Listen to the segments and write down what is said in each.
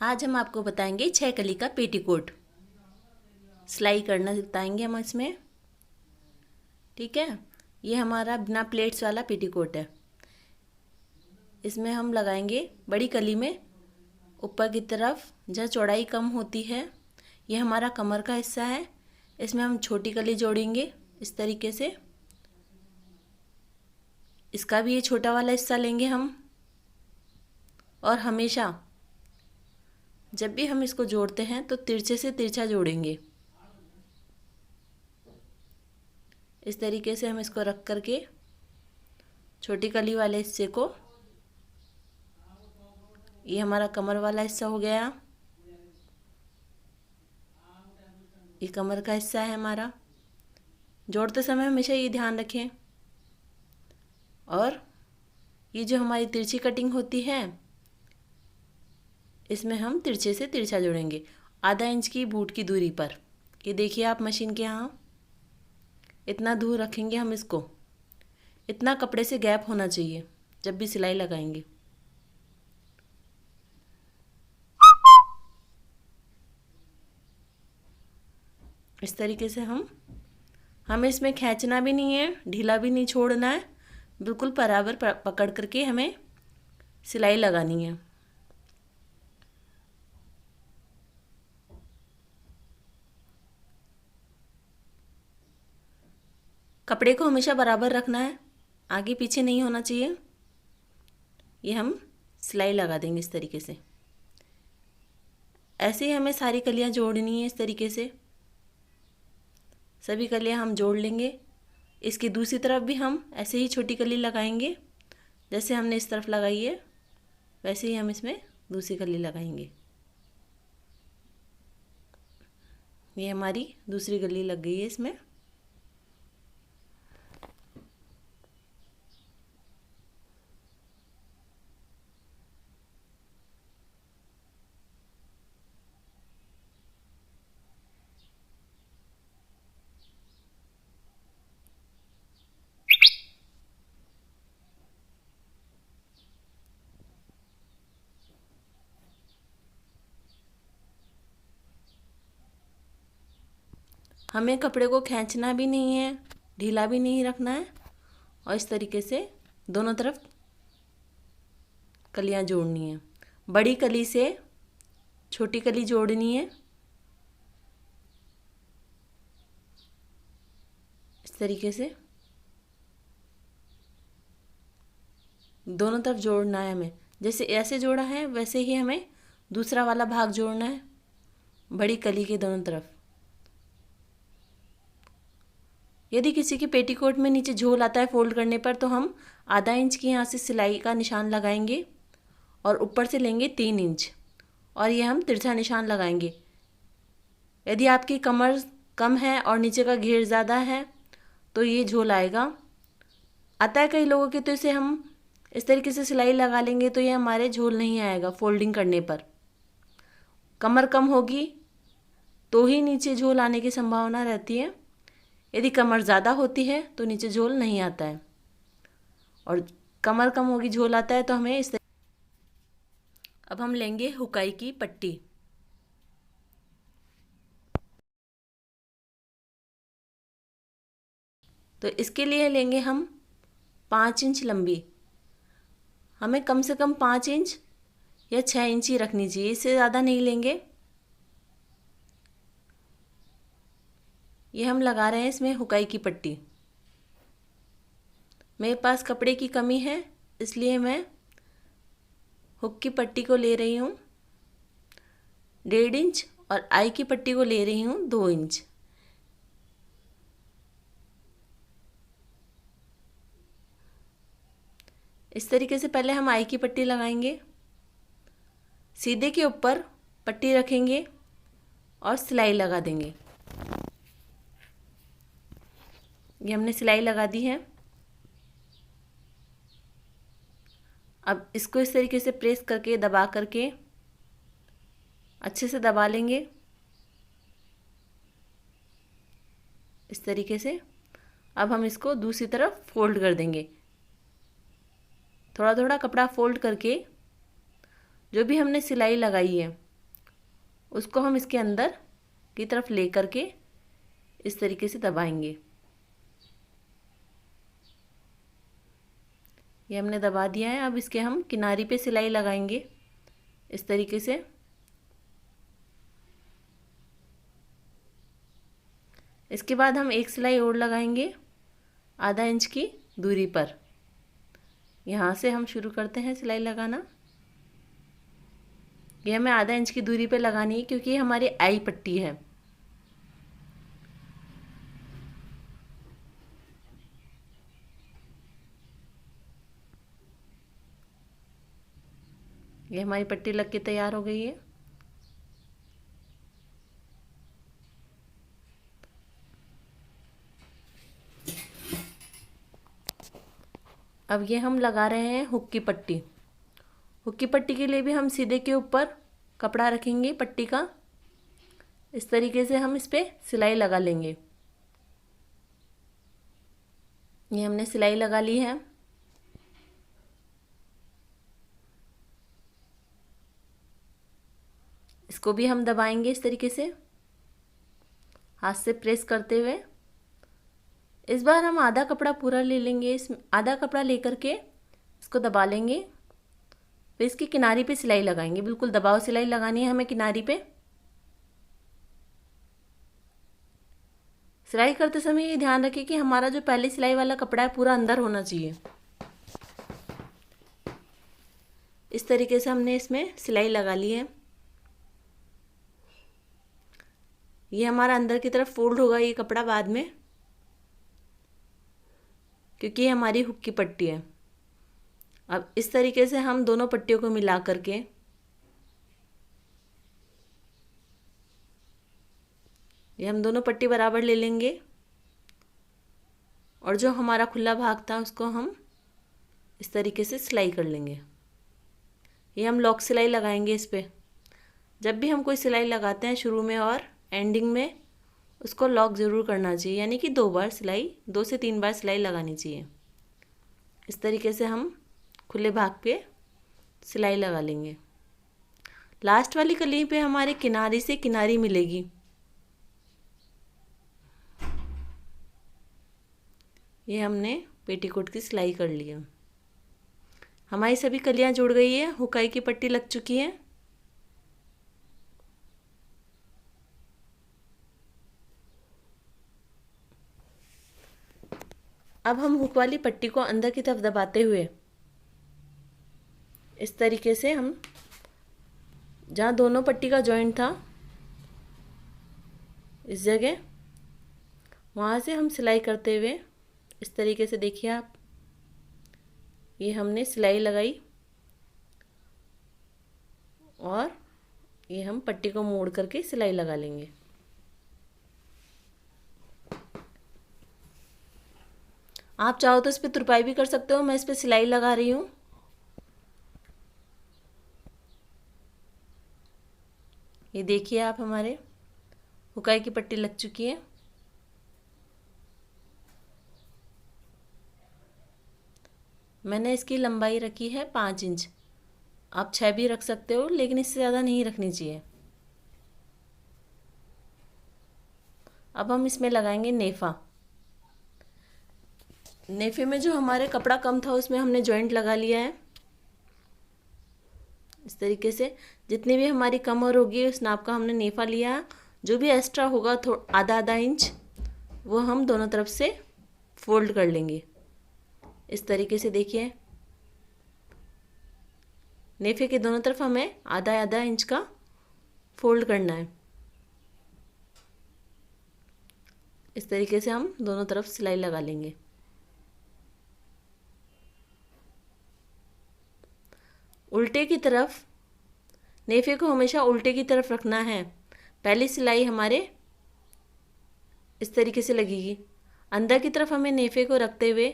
आज हम आपको बताएंगे 6 कली का पेटीकोट सिलाई करना बताएंगे हम इसमें। ठीक है, ये हमारा बिना प्लेट्स वाला पेटीकोट है। इसमें हम लगाएंगे बड़ी कली में ऊपर की तरफ जहाँ चौड़ाई कम होती है, ये हमारा कमर का हिस्सा है। इसमें हम छोटी कली जोड़ेंगे इस तरीके से। इसका भी ये छोटा वाला हिस्सा लेंगे हम। और हमेशा जब भी हम इसको जोड़ते हैं तो तिरछे से तिरछा जोड़ेंगे। इस तरीके से हम इसको रख करके छोटी कली वाले हिस्से को, ये हमारा कमर वाला हिस्सा हो गया, ये कमर का हिस्सा है हमारा। जोड़ते समय हमेशा ये ध्यान रखें। और ये जो हमारी तिरछी कटिंग होती है, इसमें हम तिरछे से तिरछा जोड़ेंगे आधा इंच की बूट की दूरी पर। ये देखिए आप मशीन के यहाँ इतना दूर रखेंगे हम इसको। इतना कपड़े से गैप होना चाहिए जब भी सिलाई लगाएंगे। इस तरीके से हमें इसमें खींचना भी नहीं है, ढीला भी नहीं छोड़ना है, बिल्कुल बराबर पकड़ करके हमें सिलाई लगानी है। कपड़े को हमेशा बराबर रखना है, आगे पीछे नहीं होना चाहिए। ये हम सिलाई लगा देंगे इस तरीके से। ऐसे ही हमें सारी कलियां जोड़नी है इस तरीके से। सभी कलियां हम जोड़ लेंगे। इसकी दूसरी तरफ भी हम ऐसे ही छोटी कली लगाएंगे, जैसे हमने इस तरफ लगाई है वैसे ही हम इसमें दूसरी कली लगाएंगे। ये हमारी दूसरी कली लग गई है इसमें। हमें कपड़े को खींचना भी नहीं है, ढीला भी नहीं रखना है। और इस तरीके से दोनों तरफ कलियां जोड़नी है। बड़ी कली से छोटी कली जोड़नी है इस तरीके से। दोनों तरफ जोड़ना है हमें, जैसे ऐसे जोड़ा है वैसे ही हमें दूसरा वाला भाग जोड़ना है बड़ी कली के दोनों तरफ। यदि किसी की पेटीकोट में नीचे झोल आता है फोल्ड करने पर, तो हम आधा इंच की यहाँ से सिलाई का निशान लगाएंगे और ऊपर से लेंगे 3 इंच और ये हम तिरछा निशान लगाएंगे। यदि आपकी कमर कम है और नीचे का घेर ज़्यादा है तो ये झोल आएगा। आता है कई लोगों के, तो इसे हम इस तरीके से सिलाई लगा लेंगे तो ये हमारे झोल नहीं आएगा फोल्डिंग करने पर। कमर कम होगी तो ही नीचे झोल आने की संभावना रहती है। यदि कमर ज़्यादा होती है तो नीचे झोल नहीं आता है, और कमर कम होगी झोल आता है तो हमें इस अब हम लेंगे हुकाई की पट्टी। तो इसके लिए लेंगे हम 5 इंच लंबी। हमें कम से कम 5 इंच या 6 इंच ही रखनी चाहिए, इससे ज़्यादा नहीं लेंगे। ये हम लगा रहे हैं इसमें हुकाई की पट्टी। मेरे पास कपड़े की कमी है इसलिए मैं हुक की पट्टी को ले रही हूँ 1.5 इंच और आई की पट्टी को ले रही हूँ 2 इंच। इस तरीके से पहले हम आई की पट्टी लगाएंगे, सीधे के ऊपर पट्टी रखेंगे और सिलाई लगा देंगे। ये हमने सिलाई लगा दी है। अब इसको इस तरीके से प्रेस करके दबा करके अच्छे से दबा लेंगे इस तरीके से। अब हम इसको दूसरी तरफ फोल्ड कर देंगे। थोड़ा थोड़ा कपड़ा फोल्ड करके जो भी हमने सिलाई लगाई है उसको हम इसके अंदर की तरफ ले करके इस तरीके से दबाएंगे। ये हमने दबा दिया है। अब इसके हम किनारी पे सिलाई लगाएंगे इस तरीके से। इसके बाद हम एक सिलाई और लगाएंगे आधा इंच की दूरी पर। यहाँ से हम शुरू करते हैं सिलाई लगाना। ये हमें आधा इंच की दूरी पे लगानी है क्योंकि ये हमारी आई पट्टी है। ये हमारी पट्टी लग के तैयार हो गई है। अब ये हम लगा रहे हैं हुक की पट्टी। हुक की पट्टी के लिए भी हम सीधे के ऊपर कपड़ा रखेंगे पट्टी का। इस तरीके से हम इस पर सिलाई लगा लेंगे। ये हमने सिलाई लगा ली है। इसको भी हम दबाएंगे इस तरीके से हाथ से प्रेस करते हुए। इस बार हम आधा कपड़ा पूरा ले लेंगे। इस आधा कपड़ा लेकर के इसको दबा लेंगे। फिर इसकी किनारी पे सिलाई लगाएंगे। बिल्कुल दबाव सिलाई लगानी है हमें किनारी पे। सिलाई करते समय ये ध्यान रखें कि हमारा जो पहले सिलाई वाला कपड़ा है पूरा अंदर होना चाहिए। इस तरीके से हमने इसमें सिलाई लगा ली है। ये हमारा अंदर की तरफ फोल्ड होगा ये कपड़ा बाद में, क्योंकि ये हमारी हुक की पट्टी है। अब इस तरीके से हम दोनों पट्टियों को मिला करके ये हम दोनों पट्टी बराबर ले लेंगे और जो हमारा खुला भाग था उसको हम इस तरीके से सिलाई कर लेंगे। ये हम लॉक सिलाई लगाएंगे इस पे। जब भी हम कोई सिलाई लगाते हैं शुरू में और एंडिंग में उसको लॉक ज़रूर करना चाहिए, यानी कि 2 बार सिलाई, 2 से 3 बार सिलाई लगानी चाहिए। इस तरीके से हम खुले भाग पे सिलाई लगा लेंगे। लास्ट वाली कली पे हमारे किनारी से किनारी मिलेगी। ये हमने पेटीकोट की सिलाई कर ली है। हमारी सभी कलियां जुड़ गई है, हुकाई की पट्टी लग चुकी है। अब हम हुक वाली पट्टी को अंदर की तरफ दबाते हुए इस तरीके से हम जहाँ दोनों पट्टी का जॉइंट था इस जगह, वहाँ से हम सिलाई करते हुए इस तरीके से देखिए आप, ये हमने सिलाई लगाई और ये हम पट्टी को मोड़ करके सिलाई लगा लेंगे। आप चाहो तो इस पर तुरपाई भी कर सकते हो। मैं इस पर सिलाई लगा रही हूँ। ये देखिए आप, हमारे हुकाई की पट्टी लग चुकी है। मैंने इसकी लंबाई रखी है 5 इंच। आप 6 भी रख सकते हो, लेकिन इससे ज़्यादा नहीं रखनी चाहिए। अब हम इसमें लगाएंगे नेफा। नेफे में जो हमारे कपड़ा कम था उसमें हमने जॉइंट लगा लिया है। इस तरीके से जितनी भी हमारी कमर होगी उस नाप का हमने नेफा लिया। जो भी एक्स्ट्रा होगा आधा आधा इंच वो हम दोनों तरफ से फोल्ड कर लेंगे। इस तरीके से देखिए, नेफे के दोनों तरफ हमें आधा आधा इंच का फोल्ड करना है। इस तरीके से हम दोनों तरफ सिलाई लगा लेंगे। उल्टे की तरफ नेफे को हमेशा उल्टे की तरफ रखना है। पहली सिलाई हमारे इस तरीके से लगेगी। अंदर की तरफ हमें नेफे को रखते हुए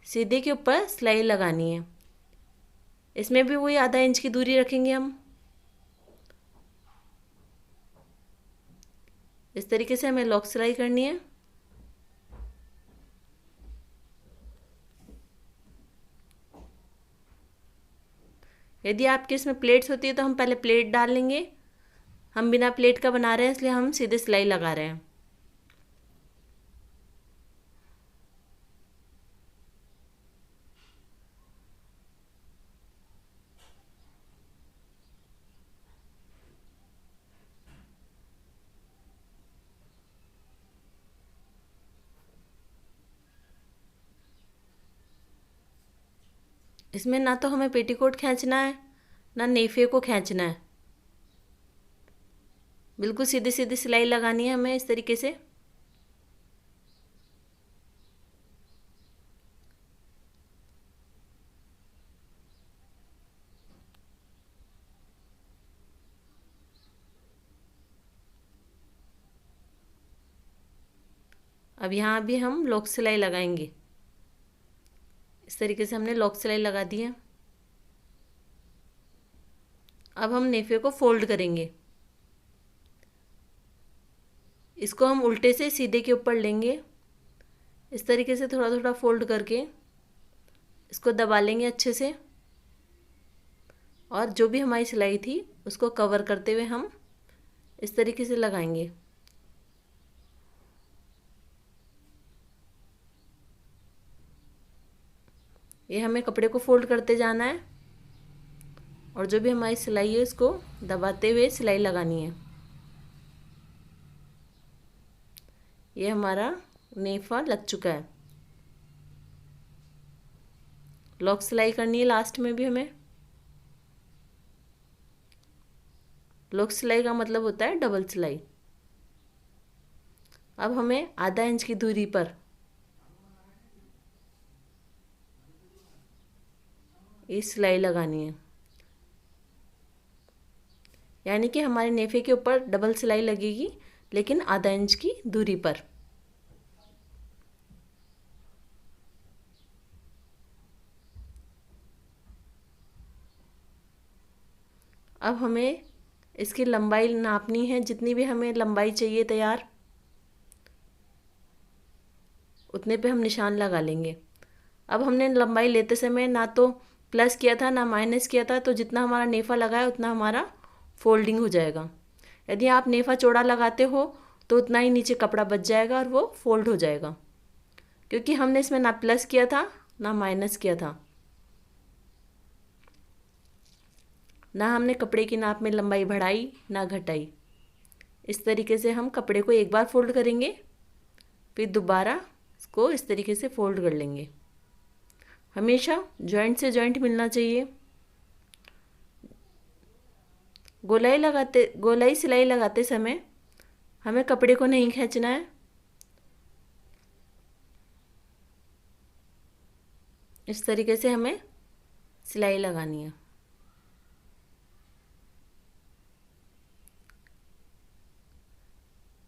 सीधे के ऊपर सिलाई लगानी है। इसमें भी वही आधा इंच की दूरी रखेंगे हम। इस तरीके से हमें लॉक सिलाई करनी है। यदि आपके इसमें प्लेट्स होती है तो हम पहले प्लेट डाल लेंगे हम बिना प्लेट का बना रहे हैं, इसलिए हम सीधे सिलाई लगा रहे हैं। इसमें ना तो हमें पेटीकोट खींचना है, ना नेफे को खींचना है। बिल्कुल सीधी सीधी सिलाई लगानी है हमें इस तरीके से। अब यहाँ भी हम लॉक सिलाई लगाएंगे। इस तरीके से हमने लॉक सिलाई लगा दी है। अब हम नेफे को फोल्ड करेंगे। इसको हम उल्टे से सीधे के ऊपर लेंगे। इस तरीके से थोड़ा थोड़ा फोल्ड करके इसको दबा लेंगे अच्छे से, और जो भी हमारी सिलाई थी उसको कवर करते हुए हम इस तरीके से लगाएंगे। ये हमें कपड़े को फोल्ड करते जाना है, और जो भी हमारी सिलाई है उसको दबाते हुए सिलाई लगानी है। ये हमारा नेफा लग चुका है। लॉक सिलाई करनी है लास्ट में भी हमें। लॉक सिलाई का मतलब होता है डबल सिलाई। अब हमें आधा इंच की दूरी पर ये सिलाई लगानी है, यानी कि हमारे नेफे के ऊपर डबल सिलाई लगेगी, लेकिन आधा इंच की दूरी पर। अब हमें इसकी लंबाई नापनी है, जितनी भी हमें लंबाई चाहिए तैयार, उतने पे हम निशान लगा लेंगे। अब हमने लंबाई लेते समय ना तो प्लस किया था ना माइनस किया था, तो जितना हमारा नेफा लगा है उतना हमारा फोल्डिंग हो जाएगा। यदि आप नेफा चौड़ा लगाते हो तो उतना ही नीचे कपड़ा बच जाएगा और वो फोल्ड हो जाएगा, क्योंकि हमने इसमें ना प्लस किया था ना माइनस किया था। ना हमने कपड़े की नाप में लंबाई बढ़ाई ना घटाई। इस तरीके से हम कपड़े को एक बार फोल्ड करेंगे, फिर दोबारा इसको इस तरीके से फोल्ड कर लेंगे। हमेशा जॉइंट से जॉइंट मिलना चाहिए। गोलाई सिलाई लगाते समय हमें कपड़े को नहीं खींचना है। इस तरीके से हमें सिलाई लगानी है।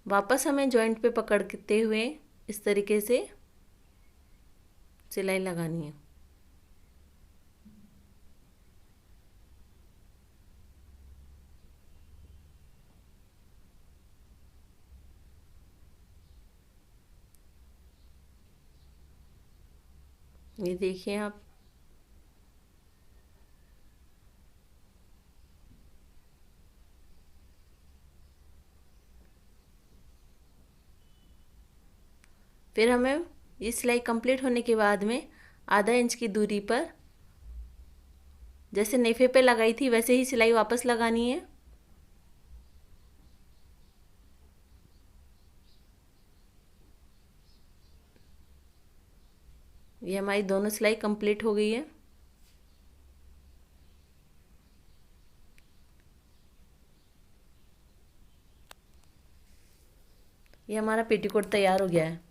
वापस हमें जॉइंट पे पकड़ते हुए इस तरीके से सिलाई लगानी है। ये देखिए आप, फिर हमें ये सिलाई कंप्लीट होने के बाद में आधा इंच की दूरी पर जैसे नेफे पे लगाई थी वैसे ही सिलाई वापस लगानी है। ये हमारी दोनों सिलाई कंप्लीट हो गई है। ये हमारा पेटीकोट तैयार हो गया है।